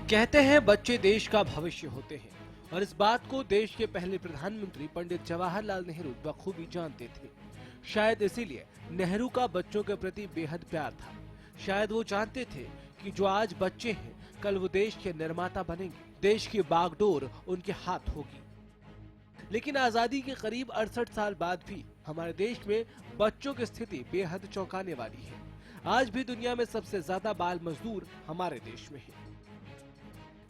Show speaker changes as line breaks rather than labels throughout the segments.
कहते हैं बच्चे देश का भविष्य होते हैं और इस बात को देश के पहले प्रधानमंत्री पंडित जवाहरलाल नेहरू बखूबी जानते थे। शायद इसीलिए नेहरू का बच्चों के प्रति बेहद प्यार था। शायद वो जानते थे कि जो आज बच्चे हैं कल वो देश के निर्माता बनेंगे, देश की बागडोर उनके हाथ होगी। लेकिन आजादी के करीब 68 साल बाद भी हमारे देश में बच्चों की स्थिति बेहद चौंकाने वाली है। आज भी दुनिया में सबसे ज्यादा बाल मजदूर हमारे देश में है।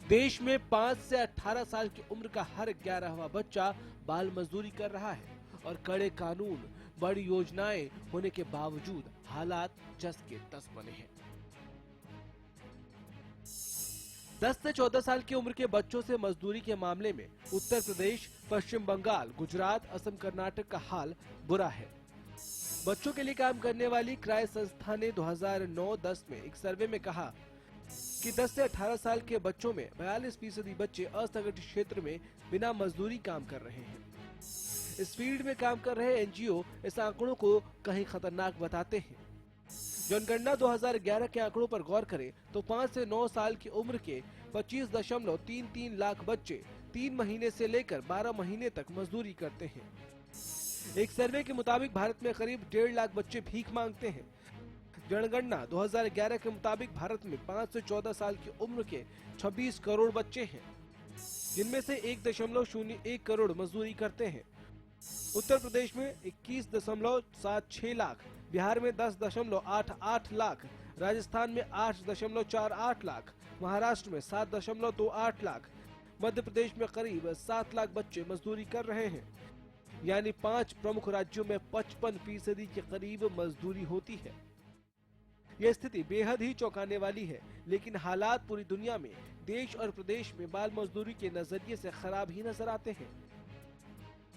देश में 5 से 18 साल की उम्र का हर 11वां बच्चा बाल मजदूरी कर रहा है और कड़े कानून, बड़ी योजनाएं होने के बावजूद हालात जस के तस बने हैं। 10 से 14 साल की उम्र के बच्चों से मजदूरी के मामले में उत्तर प्रदेश, पश्चिम बंगाल, गुजरात, असम, कर्नाटक का हाल बुरा है। बच्चों के लिए काम करने वाली क्राय संस्था ने 2009-10 में एक सर्वे में कहा कि 10 से 18 साल के बच्चों में 42% बच्चे असंगठित क्षेत्र में बिना मजदूरी काम कर रहे हैं। इस फील्ड में काम कर रहे एनजीओ इस आंकड़ों को कहीं खतरनाक बताते हैं। जनगणना 2011 के आंकड़ों पर गौर करें तो 5 से 9 साल की उम्र के 25.33 लाख बच्चे 3 महीने से लेकर 12 महीने तक मजदूरी करते हैं। एक सर्वे के मुताबिक भारत में करीब 1.5 लाख बच्चे भीख मांगते हैं। जनगणना 2011 के मुताबिक भारत में 5 से 14 साल की उम्र के 26 करोड़ बच्चे हैं, जिनमें से 1.01 करोड़ मजदूरी करते हैं। उत्तर प्रदेश में 21.76 लाख, बिहार में 10.88 लाख, राजस्थान में 8.48 लाख, महाराष्ट्र में 7.28 लाख, मध्य प्रदेश में करीब 7 लाख बच्चे मजदूरी कर रहे हैं। यानी 5 प्रमुख राज्यों में 55% के करीब मजदूरी होती है। यह स्थिति बेहद ही चौंकाने वाली है, लेकिन हालात पूरी दुनिया में, देश और प्रदेश में बाल मजदूरी के नजरिए से खराब ही नजर आते हैं।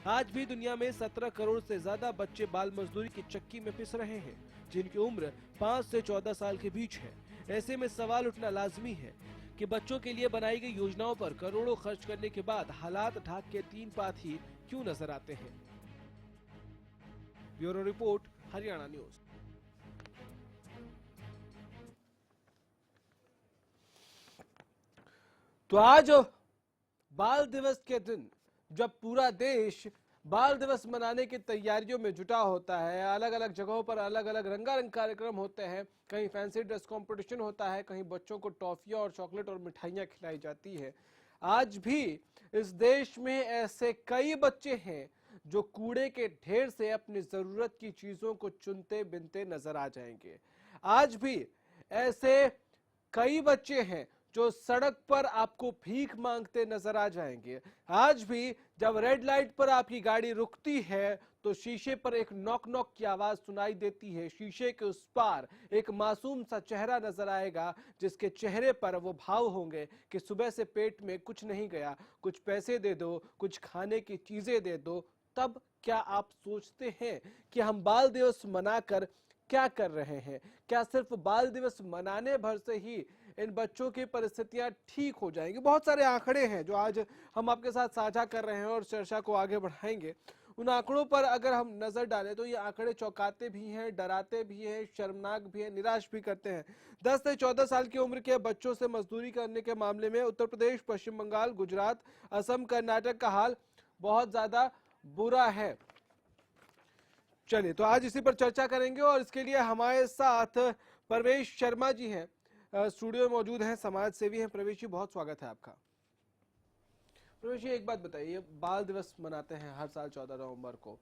आज भी दुनिया में 17 करोड़ से ज्यादा बच्चे बाल मजदूरी की चक्की में पिस रहे हैं, जिनकी उम्र 5 से 14 साल के बीच है। ऐसे में सवाल उठना लाजमी है कि बच्चों के लिए बनाई गई योजनाओं पर करोड़ों खर्च करने के बाद हालात ढाक के 3 पात ही क्यों नजर आते हैं। Bureau report, Haryana news. तो आज बाल दिवस के दिन जब पूरा देश बाल दिवस मनाने की तैयारियों में जुटा होता है, अलग अलग जगहों पर अलग अलग रंगारंग कार्यक्रम होते हैं, कहीं फैंसी ड्रेस कंपटीशन होता है, कहीं बच्चों को टॉफियां और चॉकलेट और मिठाइयां खिलाई जाती है। आज भी इस देश में ऐसे कई बच्चे हैं जो कूड़े के ढेर से अपनी जरूरत की चीजों को चुनते बिनते नजर आ जाएंगे। आज भी ऐसे कई बच्चे हैं जो सड़क पर आपको भीख मांगते नजर आ जाएंगे। आज भी जब रेड लाइट पर आपकी गाड़ी रुकती है तो शीशे पर एक नॉक नॉक की आवाज सुनाई देती है। शीशे के उस पार एक मासूम सा चेहरा नजर आएगा, जिसके चेहरे पर वो भाव होंगे कि सुबह से पेट में कुछ नहीं गया, कुछ पैसे दे दो, कुछ खाने की चीजें दे दो। तब क्या आप सोचते हैं कि हम बाल दिवस मनाकर क्या कर रहे हैं? क्या सिर्फ बाल दिवस मनाने भर से ही इन बच्चों की परिस्थितियां ठीक हो जाएंगी? बहुत सारे आंकड़े हैं जो आज हम आपके साथ साझा कर रहे हैं और चर्चा को आगे बढ़ाएंगे। उन आंकड़ों पर अगर हम नजर डालें तो ये आंकड़े चौंकाते भी हैं, डराते भी हैं, शर्मनाक भी हैं, निराश भी करते हैं। 10 से 14 साल की उम्र के बच्चों से मजदूरी करने के मामले में उत्तर प्रदेश, पश्चिम बंगाल, गुजरात, असम, कर्नाटक का हाल बहुत ज्यादा बुरा है। चलिए, तो आज इसी पर चर्चा करेंगे और इसके लिए हमारे साथ प्रवेश शर्मा जी हैं, स्टूडियो में मौजूद हैं, समाज सेवी हैं। प्रवेश जी, बहुत स्वागत है आपका। प्रवेश जी, एक बात बताइए, बाल दिवस मनाते हैं हर साल 14 नवंबर को,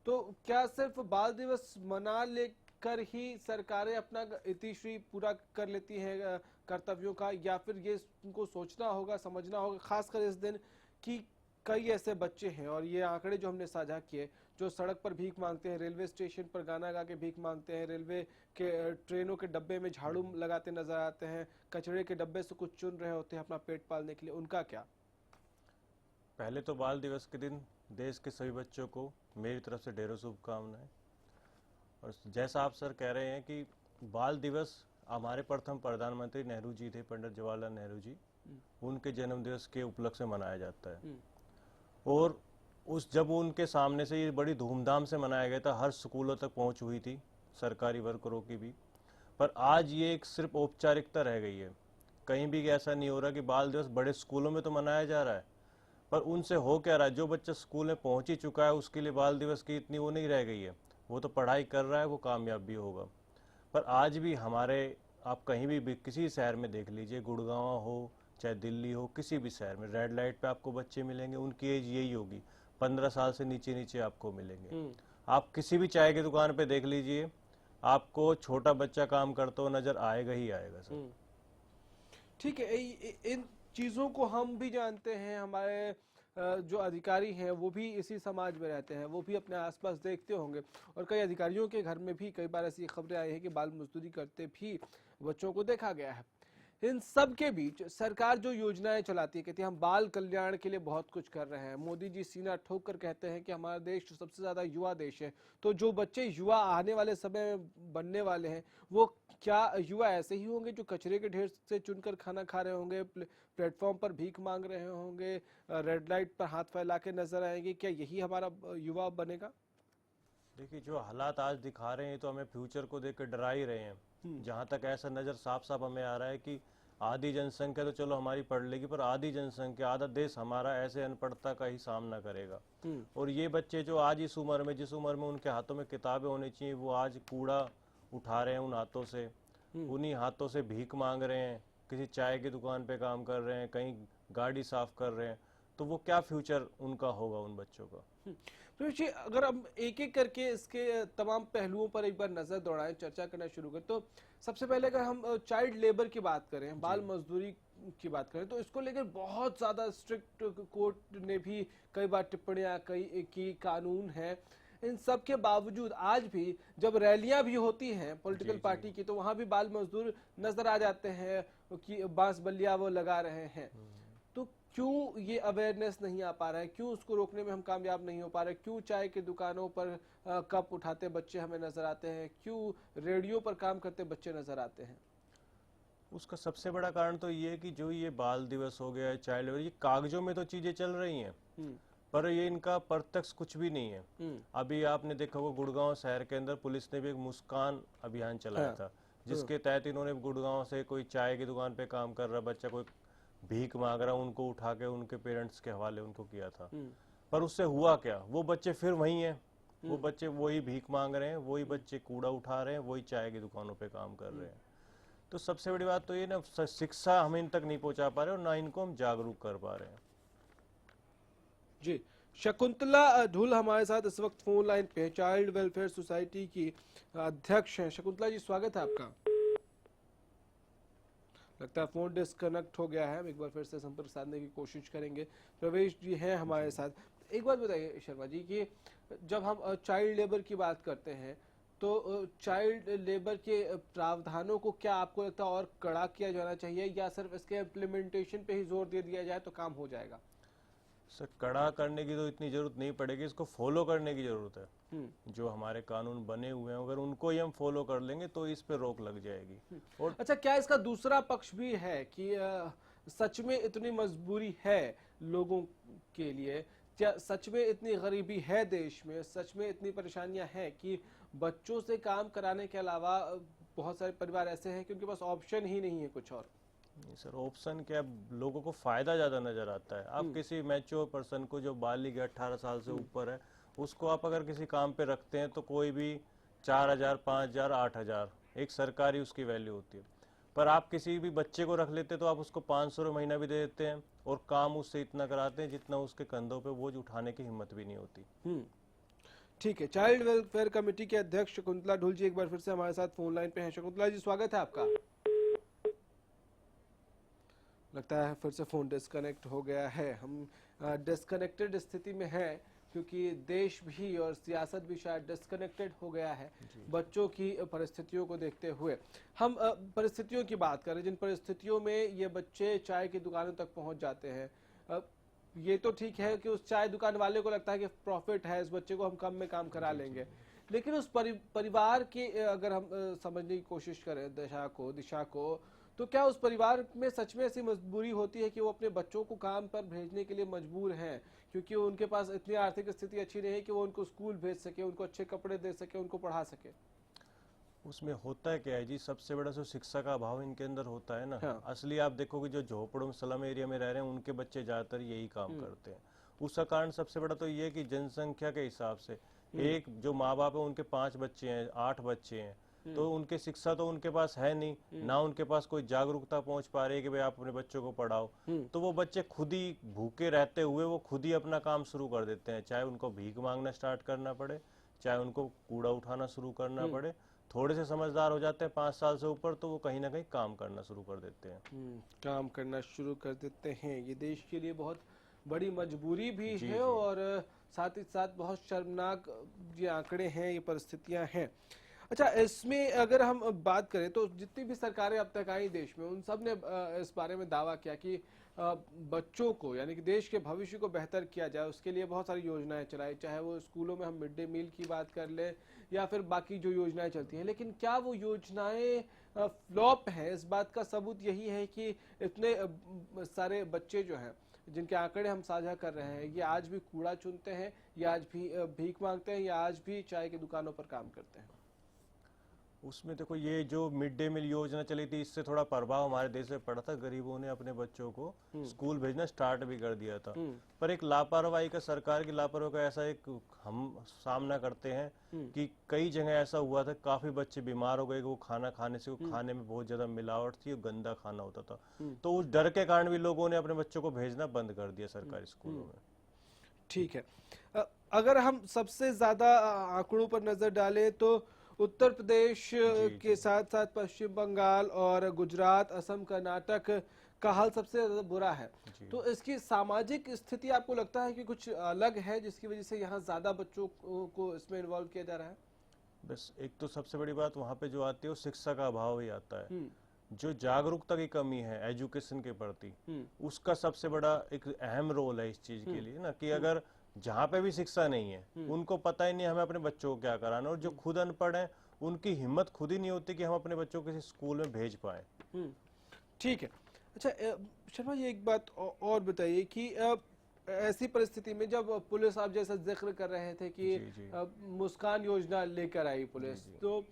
तो क्या सिर्फ बाल दिवस मना लेकर ही सरकारें अपना इतिश्री पूरा कर लेती हैं कर्तव्यों का, या फिर ये उनको सोचना होगा, समझना होगा खासकर इस दिन कि कई ऐसे बच्चे हैं और ये आंकड़े जो हमने साझा किए, जो सड़क पर भीख मांगते हैं, रेलवे स्टेशन पर गाना गा के भीख मांगते हैं, रेलवे के ट्रेनों के डब्बे में झाड़ू लगाते नजर आते हैं, कचरे के डब्बे से कुछ चुन रहे होते हैं अपना पेट पालने के लिए, उनका क्या?
पहले तो बाल दिवस के दिन देश के सभी बच्चों को मेरी तरफ से ढेरों शुभकामनाएं। और जैसा आप सर कह रहे हैं कि बाल दिवस हमारे प्रथम प्रधानमंत्री नेहरू जी थे, पंडित जवाहरलाल नेहरू जी, उनके जन्म दिवस के उपलक्ष्य में मनाया जाता है। और जब उनके सामने से ये बड़ी धूमधाम से मनाया गया था, हर स्कूलों तक पहुंच हुई थी, सरकारी वर्करों की भी। पर आज ये एक सिर्फ औपचारिकता रह गई है। कहीं भी ऐसा नहीं हो रहा कि बाल दिवस बड़े स्कूलों में तो मनाया जा रहा है, पर उनसे हो क्या रहा है, जो बच्चा स्कूल में पहुंच ही चुका है उसके लिए बाल दिवस की इतनी वो नहीं रह गई है। वो तो पढ़ाई कर रहा है, वो कामयाब भी होगा। पर आज भी हमारे, आप कहीं भी किसी शहर में देख लीजिए, गुड़गांव हो चाहे दिल्ली हो, किसी भी शहर में रेड लाइट पे आपको बच्चे मिलेंगे, उनकी एज यही होगी, 15 साल से नीचे नीचे आपको मिलेंगे। आप किसी भी चाय की दुकान पे देख लीजिए, आपको छोटा बच्चा काम करता हुआ नजर आएगा ही आएगा सर।
ठीक है, इन चीज़ों को हम भी जानते हैं, हमारे जो अधिकारी हैं वो भी इसी समाज में रहते हैं, वो भी अपने आसपास देखते होंगे और कई अधिकारियों के घर में भी कई बार ऐसी खबरें आई हैं कि बाल मजदूरी करते भी बच्चों को देखा गया है। इन सब के बीच सरकार जो योजनाएं चलाती है, कहती है हम बाल कल्याण के लिए बहुत कुछ कर रहे हैं। मोदी जी सीना ठोक कर कहते हैं कि हमारा देश सबसे ज्यादा युवा देश है। तो जो बच्चे युवा आने वाले समय में बनने वाले हैं, वो क्या युवा ऐसे ही होंगे जो कचरे के ढेर से चुनकर खाना खा रहे होंगे, प्लेटफॉर्म पर भीख मांग रहे होंगे, रेड लाइट पर हाथ फैला के नजर आएंगे? क्या यही हमारा युवा बनेगा?
देखिए, जो हालात आज दिखा रहे हैं तो हमें फ्यूचर को देख कर डरा ही रहे हैं। जहाँ तक ऐसा नज़र साफ साफ हमें आ रहा है कि आधी जनसंख्या तो चलो हमारी पढ़ लेगी, पर आधी जनसंख्या, आधा देश हमारा ऐसे अनपढ़ता का ही सामना करेगा। और ये बच्चे जो आज इस उम्र में, जिस उम्र में उनके हाथों में किताबें होनी चाहिए, वो आज कूड़ा उठा रहे हैं उन हाथों से, उन्हीं हाथों से भीख मांग रहे हैं, किसी चाय की दुकान पे काम कर रहे हैं, कहीं गाड़ी साफ कर रहे हैं। तो वो क्या फ्यूचर उनका होगा उन बच्चों का?
प्रवेश जी, अगर हम एक एक करके इसके तमाम पहलुओं पर एक बार नजर दौड़ाएं, चर्चा करना शुरू करें, तो सबसे पहले अगर हम चाइल्ड लेबर की बात करें, बाल मजदूरी की बात करें, तो इसको लेकर बहुत ज्यादा स्ट्रिक्ट कोर्ट ने भी कई बार टिप्पणियां की, कानून है। इन सब के बावजूद आज भी जब रैलियां भी होती हैं पॉलिटिकल पार्टी की, तो वहां भी बाल मजदूर नजर आ जाते हैं कि बांस बल्लियां वो लगा रहे हैं। तो क्यों ये अवेयरनेस नहीं आ पा रहा है? क्यों उसको रोकने में हम कामयाब नहीं हो पा रहे? क्यों चाय की दुकानों पर कप उठाते बच्चे हमें नजर आते हैं? क्यों रेडियो पर काम करते बच्चे नजर आते हैं?
उसका सबसे बड़ा कारण तो ये है कि जो ये बाल दिवस हो गया, चाइल्ड लेबर, ये कागजों में तो चीजें चल रही हैं, पर ये इनका प्रत्यक्ष कुछ भी नहीं है। अभी आपने देखा होगा गुड़गांव शहर के अंदर पुलिस ने भी एक मुस्कान अभियान चलाया था, जिसके तहत इन्होंने गुड़गांव से कोई चाय की दुकान पे काम कर रहा बच्चा, कोई भीख मांग रहा, उनको उठा के उनके पेरेंट्स के हवाले उनको किया था। पर उससे हुआ क्या? वो बच्चे फिर वही हैं, वो बच्चे वही भीख मांग रहे हैं, वही बच्चे कूड़ा उठा रहे हैं, वही चाय की दुकानों पे काम कर रहे हैं। तो सबसे बड़ी बात तो ये ना, शिक्षा हम इन तक नहीं पहुंचा पा रहे और ना इनको हम जागरूक कर पा रहे हैं।
जी, शकुंतला ढुल हमारे साथ इस वक्त फोन लाइन पे, चाइल्ड वेलफेयर सोसाइटी की अध्यक्ष हैं। शकुंतला जी, स्वागत है आपका। लगता है फोन डिस्कनेक्ट हो गया है, हम एक बार फिर से संपर्क साधने की कोशिश करेंगे। प्रवेश जी हैं हमारे साथ। एक बात बताइए शर्मा जी कि जब हम चाइल्ड लेबर की बात करते हैं, तो चाइल्ड लेबर के प्रावधानों को क्या आपको लगता है और कड़ा किया जाना चाहिए, या सिर्फ इसके इम्प्लीमेंटेशन पे ही जोर दे दिया जाए तो काम हो जाएगा?
सर, कड़ा करने की तो इतनी जरूरत नहीं पड़ेगी, इसको फॉलो करने की जरूरत है। जो हमारे कानून बने हुए हैं, अगर उनको ही हम फॉलो कर लेंगे तो इस पे रोक लग जाएगी।
और अच्छा, क्या इसका दूसरा पक्ष भी है कि सच में इतनी मजबूरी है लोगों के लिए? क्या सच में इतनी गरीबी है देश में? सच में इतनी परेशानियां हैं कि बच्चों से काम कराने के अलावा बहुत सारे परिवार ऐसे हैं कि उनके पास ऑप्शन ही नहीं है कुछ और?
नहीं सर, ऑप्शन क्या, लोगों को फायदा ज्यादा नजर आता है। आप किसी मैच्योर पर्सन को जो बालिग है, 18 साल से ऊपर है, उसको आप अगर किसी काम पे रखते हैं तो कोई भी 4000, 5000, 8000 एक सरकारी उसकी वैल्यू होती है। पर आप किसी भी बच्चे को रख लेते तो आप उसको 500 रुपये महीना भी दे देते हैं और काम उससे इतना कराते हैं जितना उसके कंधों पे बोझ उठाने की हिम्मत भी नहीं होती।
ठीक है, चाइल्ड वेलफेयर कमेटी के अध्यक्ष शकुंतला ढुल जी एक बार फिर से हमारे साथ फोन लाइन पे हैं। शकुंतला जी, स्वागत है आपका। लगता है फिर से फोन डिस्कनेक्ट हो गया है। हम डिस्कनेक्टेड स्थिति में है, क्योंकि देश भी और सियासत भी शायद डिस्कनेक्टेड हो गया है बच्चों की परिस्थितियों को देखते हुए। हम परिस्थितियों की बात करें, जिन परिस्थितियों में ये बच्चे चाय की दुकानों तक पहुंच जाते हैं, ये तो ठीक है कि उस चाय दुकान वाले को लगता है कि प्रॉफिट है, इस बच्चे को हम कम में काम करा लेंगे, लेकिन उस परिवार की अगर हम समझने की कोशिश करें दिशा को, तो क्या उस परिवार में सच में ऐसी मजबूरी होती है कि वो अपने बच्चों को काम पर भेजने के लिए मजबूर हैं, क्योंकि उनके पास इतनी आर्थिक स्थिति अच्छी नहीं है कि वो उनको स्कूल भेज सके, उनको अच्छे कपड़े दे सके, उनको पढ़ा सके?
उसमें होता है क्या है जी, सबसे बड़ा जो शिक्षा का अभाव इनके अंदर होता है ना।
हाँ।
असली आप देखोगे जो झोपड़ों में स्लम एरिया में रह रहे हैं उनके बच्चे ज्यादातर यही काम करते हैं। उसका कारण सबसे बड़ा तो ये है कि जनसंख्या के हिसाब से एक जो माँ बाप है उनके 5 बच्चे हैं, 8 बच्चे हैं, तो उनके शिक्षा तो उनके पास है नहीं, ना उनके पास कोई जागरूकता पहुंच पा रही है कि भाई आप अपने बच्चों को पढ़ाओ। तो वो बच्चे खुद ही भूखे रहते हुए वो खुद ही अपना काम शुरू कर देते हैं, चाहे उनको भीख मांगना स्टार्ट करना पड़े, चाहे उनको कूड़ा उठाना शुरू करना पड़े। थोड़े से समझदार हो जाते हैं 5 साल से ऊपर, तो वो कहीं ना कहीं काम करना शुरू कर देते हैं।
काम करना शुरू कर देते हैं। ये देश के लिए बहुत बड़ी मजबूरी भी है और साथ ही साथ बहुत शर्मनाक ये आंकड़े हैं, ये परिस्थितियां हैं। अच्छा, इसमें अगर हम बात करें तो जितनी भी सरकारें अब तक आई देश में, उन सब ने इस बारे में दावा किया कि बच्चों को, यानी कि देश के भविष्य को बेहतर किया जाए, उसके लिए बहुत सारी योजनाएं चलाई, चाहे वो स्कूलों में हम मिड डे मील की बात कर ले या फिर बाकी जो योजनाएं चलती हैं। लेकिन क्या वो योजनाएं फ्लॉप हैं? इस बात का सबूत यही है कि इतने सारे बच्चे जो हैं, जिनके आंकड़े हम साझा कर रहे हैं, ये आज भी कूड़ा चुनते हैं, या आज भी भीख मांगते हैं, या आज भी चाय की दुकानों पर काम करते हैं।
उसमें देखो ये जो मिड डे मील योजना चली थी, इससे थोड़ा प्रभाव हमारे देश में पड़ा था। गरीबों ने अपने बच्चों को स्कूल भेजना स्टार्ट भी कर दिया था, पर एक लापरवाही का, सरकार की लापरवाही का ऐसा एक हम सामना करते हैं कि कई जगह ऐसा हुआ था, काफी बच्चे बीमार हो गए, वो खाना खाने से, वो खाने में बहुत ज्यादा मिलावट थी, गंदा खाना होता था। तो उस डर के कारण भी लोगों ने अपने बच्चों को भेजना बंद कर दिया सरकारी स्कूलों में।
ठीक है, अगर हम सबसे ज्यादा आंकड़ों पर नजर डालें तो उत्तर प्रदेश के साथ साथ पश्चिम बंगाल और गुजरात, असम, कर्नाटक का हाल सबसे ज्यादा बुरा है। तो इसकी सामाजिक स्थिति आपको लगता है कि कुछ अलग है, जिसकी वजह से यहाँ ज्यादा बच्चों को इसमें इन्वॉल्व किया जा रहा है?
बस एक तो सबसे बड़ी बात वहाँ पे जो आती है वो शिक्षा का अभाव ही आता है। जो जागरूकता की कमी है एजुकेशन के प्रति, उसका सबसे बड़ा एक अहम रोल है इस चीज के लिए ना, कि अगर जहाँ पे भी शिक्षा नहीं है, उनको पता ही नहीं हमें अपने बच्चों को क्या कराना, और जो खुद अनपढ़ हैं उनकी हिम्मत खुद ही नहीं होती कि हम अपने बच्चों को किसी स्कूल में भेज पाए।
ठीक है। अच्छा शर्मा जी, एक बात और बताइए कि ऐसी परिस्थिति में जब पुलिस, आप जैसा जिक्र कर रहे थे कि मुस्कान योजना लेकर आई पुलिस, तो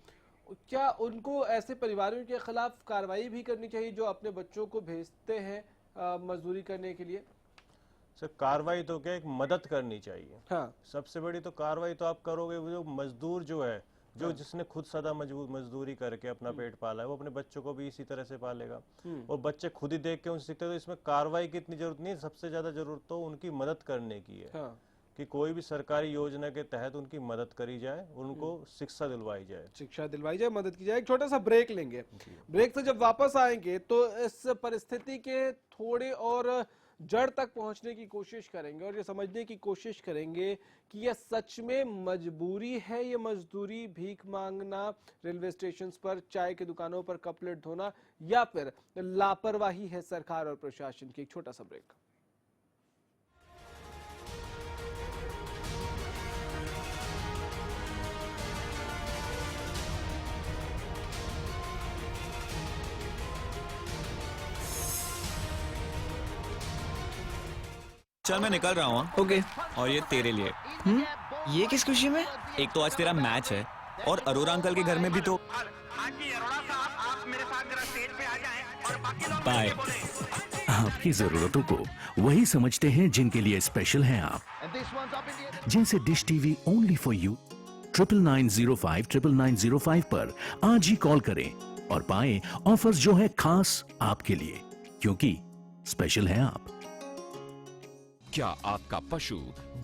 क्या उनको ऐसे परिवारों के खिलाफ कार्रवाई भी करनी चाहिए जो अपने बच्चों को भेजते हैं मजदूरी करने के लिए?
सर कार्रवाई तो क्या, एक मदद करनी चाहिए।
हाँ।
सबसे बड़ी तो कार्रवाई तो आप करोगे, वो जो मजदूर जो है, जो जिसने खुद सदा मजदूरी करके अपना पेट पाला है, वो अपने बच्चों को भी इसी तरह से पालेगा, और बच्चे खुद ही देख के उनसे सीखते। तो इसमें कार्रवाई की इतनी जरूरत नहीं है, सबसे ज्यादा जरूरत तो उनकी मदद करने की है।
हाँ।
कि कोई भी सरकारी योजना के तहत उनकी मदद करी जाए, उनको शिक्षा दिलवाई जाए,
मदद की जाए। एक छोटा सा ब्रेक लेंगे, ब्रेक से जब वापस आएंगे तो इस परिस्थिति के थोड़े और जड़ तक पहुंचने की कोशिश करेंगे और ये समझने की कोशिश करेंगे कि यह सच में मजबूरी है, ये मजदूरी, भीख मांगना, रेलवे स्टेशन पर चाय की दुकानों पर कप प्लेट धोना, या फिर लापरवाही है सरकार और प्रशासन की। एक छोटा सा ब्रेक।
चल मैं निकल रहा हूँ।
ओके।
और ये तेरे लिए।
ये किस खुशी में?
एक तो आज तेरा मैच है, और अरोरा अंकल के घर में भी तो। बाय।
आपकी जरूरतों को वही समझते हैं जिनके लिए स्पेशल हैं आप, जैसे dish TV only for you. 9905 9905 पर आज ही कॉल करें और पाएं ऑफर्स जो है खास आपके लिए, क्योंकि स्पेशल हैं आप।
क्या आपका पशु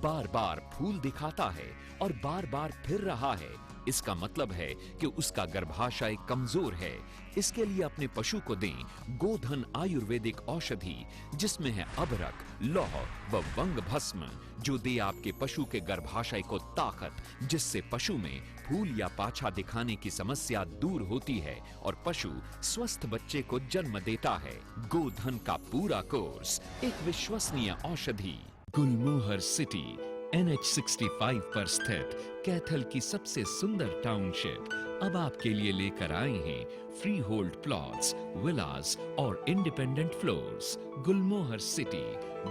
बार बार फूल दिखाता है और बार बार फिर रहा है? इसका मतलब है कि उसका गर्भाशय कमजोर है। इसके लिए अपने पशु को दें गोधन आयुर्वेदिक औषधि, जिसमें है अबरक, लौह व वंग भस्म, जो दे आपके पशु के गर्भाशय को ताकत, जिससे पशु में फूल या पाछा दिखाने की समस्या दूर होती है और पशु स्वस्थ बच्चे को जन्म देता है। गोधन का पूरा कोर्स, एक विश्वसनीय औषधि। गुलमोहर सिटी NH65 पर स्थित कैथल की सबसे सुंदर टाउनशिप अब आपके लिए लेकर आए हैं फ्री होल्ड प्लॉट्स, विलास और independent floors. Gulmohar city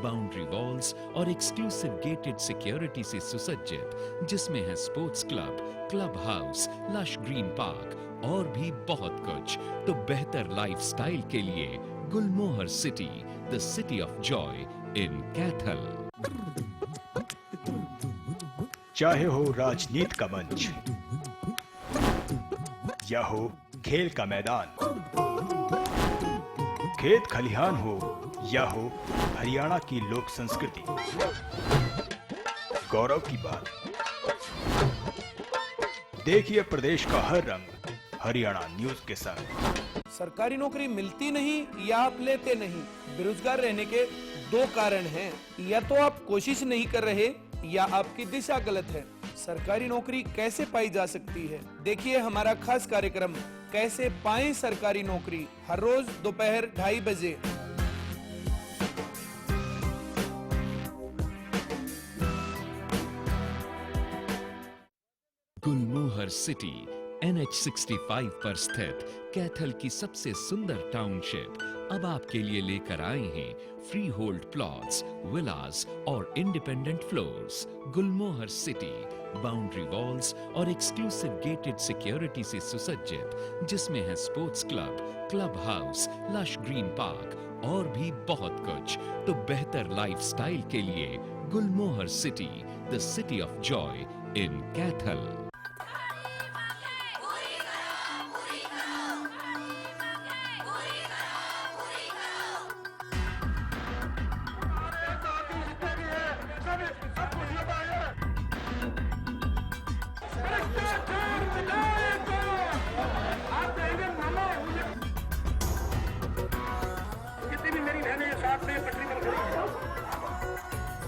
boundary walls और एक्सक्लूसिव गेटेड सिक्योरिटी से सुसज्जित, जिसमें है sports club, club house, lush green park और भी बहुत कुछ। तो बेहतर लाइफस्टाइल के लिए Gulmohar city, the city of joy in Kaithal.
चाहे हो राजनीति का मंच या हो खेल का मैदान, खेत खलिहान हो या हो हरियाणा की लोक संस्कृति, गौरव की बात। देखिए प्रदेश का हर रंग हरियाणा न्यूज के संग।
सरकारी नौकरी मिलती नहीं या आप लेते नहीं। बेरोजगार रहने के दो कारण हैं, या तो आप कोशिश नहीं कर रहे या आपकी दिशा गलत है। सरकारी नौकरी कैसे पाई जा सकती है, देखिए हमारा खास कार्यक्रम कैसे पाएं सरकारी नौकरी, हर रोज दोपहर 2:30 बजे।
गुलमोहर सिटी NH65 पर स्थित कैथल की सबसे सुंदर टाउनशिप अब आपके लिए लेकर आए हैं फ्री होल्ड प्लॉट्स, विलास और independent floors. Gulmohar city boundary walls और एक्सक्लूसिव गेटेड सिक्योरिटी से सुसज्जित, जिसमें है sports club, club house, lush green park और भी बहुत कुछ। तो बेहतर लाइफस्टाइल के लिए Gulmohar city, the city of joy in Kaithal.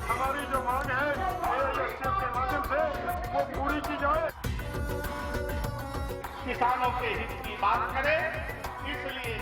हमारी जो मांग है के माध्यम से वो पूरी की जाए। किसानों के हित की बात करें, इसलिए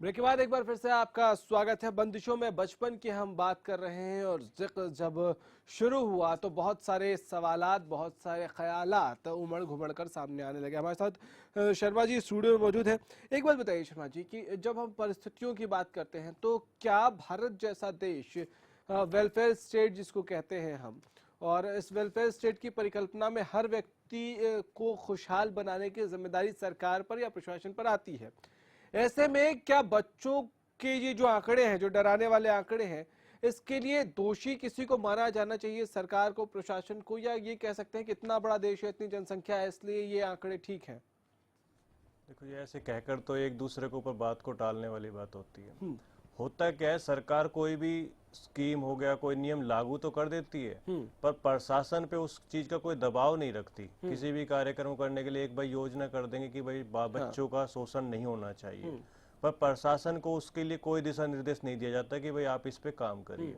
ब्रेक के बाद एक बार फिर से आपका स्वागत है। बंदिशों में बचपन की हम बात कर रहे हैं और जिक्र जब शुरू हुआ तो बहुत सारे सवालात, बहुत सारे ख्यालात उमड़ घुमड़ कर सामने आने लगे। हमारे साथ शर्मा जी स्टूडियो में मौजूद हैं। एक बात बताइए शर्मा जी कि जब हम परिस्थितियों की बात करते हैं तो क्या भारत जैसा देश, वेलफेयर स्टेट जिसको कहते हैं हम, और इस वेलफेयर स्टेट की परिकल्पना में हर व्यक्ति को खुशहाल बनाने की जिम्मेदारी सरकार पर या प्रशासन पर आती है, ऐसे में क्या बच्चों के ये जो आंकड़े हैं, जो डराने वाले आंकड़े हैं, इसके लिए दोषी किसी को माना जाना चाहिए, सरकार को, प्रशासन को, या ये कह सकते हैं कि इतना बड़ा देश है, इतनी जनसंख्या है, इसलिए ये आंकड़े ठीक हैं?
देखो, ये ऐसे कहकर तो एक दूसरे के ऊपर बात को टालने वाली बात होती है। होता क्या है, सरकार कोई भी स्कीम हो गया, कोई नियम लागू तो कर देती है, पर प्रशासन पे उस चीज का कोई दबाव नहीं रखती। किसी भी कार्यक्रम करने के लिए एक भाई योजना कर देंगे कि भाई बच्चों का शोषण नहीं होना चाहिए, पर प्रशासन को उसके लिए कोई दिशा निर्देश नहीं दिया जाता कि भाई आप इस पे काम करिए।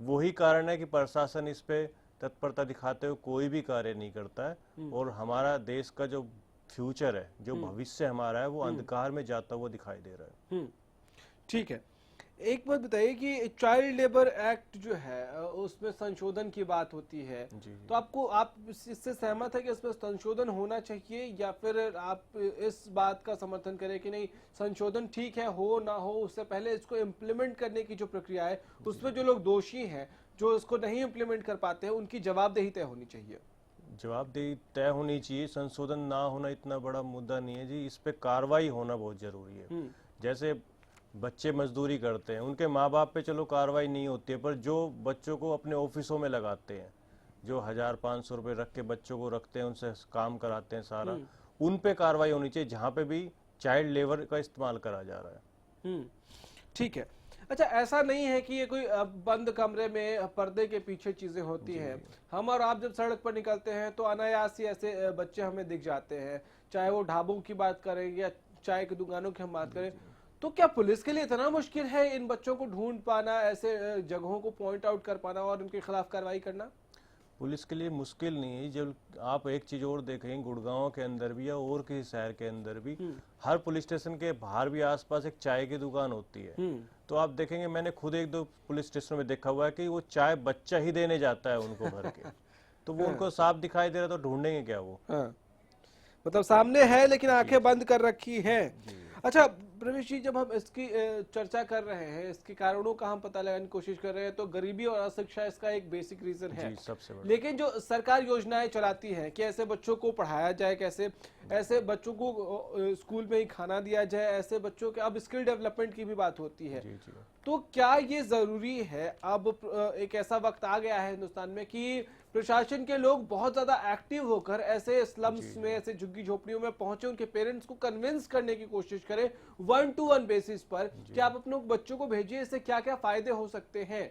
वही कारण है कि प्रशासन इस पे तत्परता दिखाते हुए कोई भी कार्य नहीं करता है, और हमारा देश का जो फ्यूचर है, जो भविष्य हमारा है, वो अंधकार में जाता हुआ दिखाई दे रहा है।
ठीक है, एक बात बताइए कि चाइल्ड लेबर एक्ट जो है उसमें संशोधन की बात होती है, तो आप इससे सहमत है कि इसमें संशोधन होना चाहिए, या फिर आप इस बात का समर्थन करें कि नहीं, संशोधन ठीक है, हो ना हो, उससे पहले इसको इम्प्लीमेंट करने की जो प्रक्रिया है उसमें जो लोग दोषी हैं, जो इसको नहीं इम्प्लीमेंट कर पाते हैं, उनकी जवाबदेही तय होनी चाहिए?
जवाबदेही तय होनी चाहिए, संशोधन ना होना इतना बड़ा मुद्दा नहीं है जी, इस पे कार्रवाई होना बहुत जरूरी है। जैसे बच्चे मजदूरी करते हैं, उनके माँ बाप पे चलो कार्रवाई नहीं होती है, पर जो बच्चों को अपने ऑफिसों में लगाते हैं, जो 1,000-500 रुपये रख के बच्चों को रखते हैं, उनसे काम कराते हैं सारा, उन पे कार्रवाई होनी चाहिए जहाँ पे भी चाइल्ड लेबर का इस्तेमाल करा जा रहा है।
ठीक है। अच्छा, ऐसा नहीं है कि ये कोई बंद कमरे में पर्दे के पीछे चीजें होती हैं। हम और आप जब सड़क पर निकलते हैं तो अनायास ही ऐसे बच्चे हमें दिख जाते हैं, चाहे वो ढाबों की बात करें या चाय की दुकानों की हम बात करें। तो क्या पुलिस के लिए इतना मुश्किल है इन बच्चों को ढूंढ पाना, ऐसे जगहों को पॉइंट आउट कर पाना और उनके खिलाफ कार्रवाई करना?
पुलिस के लिए मुश्किल नहीं है। जब आप एक चीज और देखें, गुड़गांव के अंदर भी या और किसी शहर के अंदर भी हर पुलिस स्टेशन के बाहर भी आसपास एक चाय की दुकान होती है। तो आप देखेंगे, मैंने खुद 1-2 पुलिस स्टेशन में देखा हुआ है कि वो चाय बच्चा ही देने जाता है उनको भर के। तो वो उनको साफ दिखाई दे रहा, तो ढूंढेंगे क्या वो?
मतलब सामने है लेकिन आंखें बंद कर रखी है। अच्छा प्रवेश जी, जब हम इसकी चर्चा कर रहे हैं, इसके कारणों का हम पता लगाने की कोशिश कर रहे हैं, तो गरीबी और अशिक्षा इसका एक बेसिक रीजन है।
सबसे बड़ा।
लेकिन जो सरकार योजनाएं चलाती है कि ऐसे बच्चों को पढ़ाया जाए, कैसे ऐसे बच्चों को स्कूल में ही खाना दिया जाए, ऐसे बच्चों के अब स्किल डेवलपमेंट की भी बात होती है। तो क्या ये जरूरी है? अब एक ऐसा वक्त आ गया है हिंदुस्तान में कि प्रशासन के लोग बहुत ज्यादा एक्टिव होकर ऐसे स्लम्स में, ऐसे झुग्गी झोपड़ियों में पहुंचे, उनके पेरेंट्स को कन्विंस करने की कोशिश करें 1-to-1 बेसिस पर कि आप अपने बच्चों को भेजिए, इससे क्या क्या फायदे हो सकते हैं।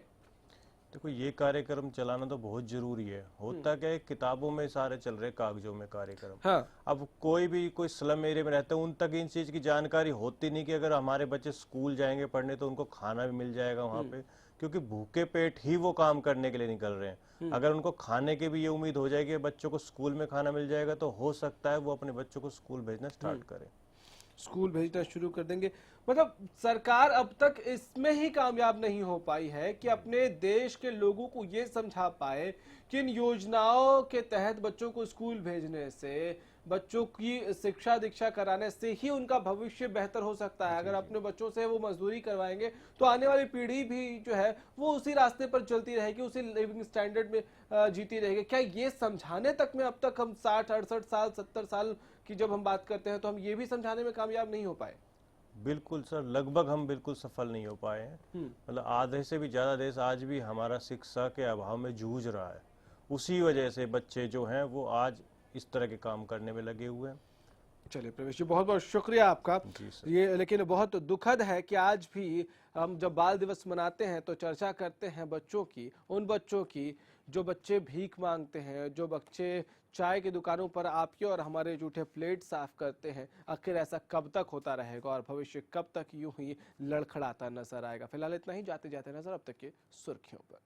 देखो, ये कार्यक्रम चलाना तो बहुत जरूरी है। होता क्या है, किताबों में सारे चल रहे, कागजों में कार्यक्रम।
हाँ।
अब कोई स्लम एरिया में रहता है, उन तक इन चीज की जानकारी होती नहीं कि अगर हमारे बच्चे स्कूल जाएंगे पढ़ने तो उनको खाना भी मिल जाएगा वहाँ पे, क्योंकि भूखे पेट ही वो काम करने के लिए निकल रहे हैं। अगर उनको खाने की भी ये उम्मीद हो जाएगी बच्चों को स्कूल में खाना मिल जाएगा, तो हो सकता है वो अपने बच्चों को स्कूल भेजना स्टार्ट करें,
स्कूल भेजना शुरू कर देंगे। मतलब सरकार अब तक इसमें ही कामयाब नहीं हो पाई है कि अपने देश के लोगों को ये समझा पाए कि इन योजनाओं के तहत बच्चों को स्कूल भेजने से, बच्चों की शिक्षा दीक्षा कराने से ही उनका भविष्य बेहतर हो सकता है। अगर अपने बच्चों से वो मजदूरी करवाएंगे तो आने वाली पीढ़ी भी जो है वो उसी रास्ते पर चलती रहेगी, उसी लिविंग स्टैंडर्ड में जीती रहेगी। क्या ये समझाने तक में अब तक हम 60-68 साल 70 साल की जब हम बात करते हैं तो हम ये भी समझाने में कामयाब नहीं हो पाए?
बिल्कुल सर, लगभग हम बिल्कुल सफल नहीं हो पाए हैं। मतलब आधे से भी ज्यादा देश आज भी हमारा शिक्षा के अभाव में जूझ रहा है। उसी वजह से बच्चे जो हैं वो आज इस तरह के काम करने में लगे हुए हैं।
चलिए प्रवेश जी, बहुत बहुत शुक्रिया आपका। ये लेकिन बहुत दुखद है कि आज भी हम जब बाल दिवस मनाते हैं तो चर्चा करते हैं बच्चों की, उन बच्चों की जो बच्चे भीख मांगते हैं, जो बच्चे चाय की दुकानों पर आपके और हमारे जूठे प्लेट साफ करते हैं। आखिर ऐसा कब तक होता रहेगा और भविष्य कब तक यूं ही लड़खड़ाता नजर आएगा? फिलहाल इतना ही, जाते जाते नजर अब तक की सुर्खियों पर।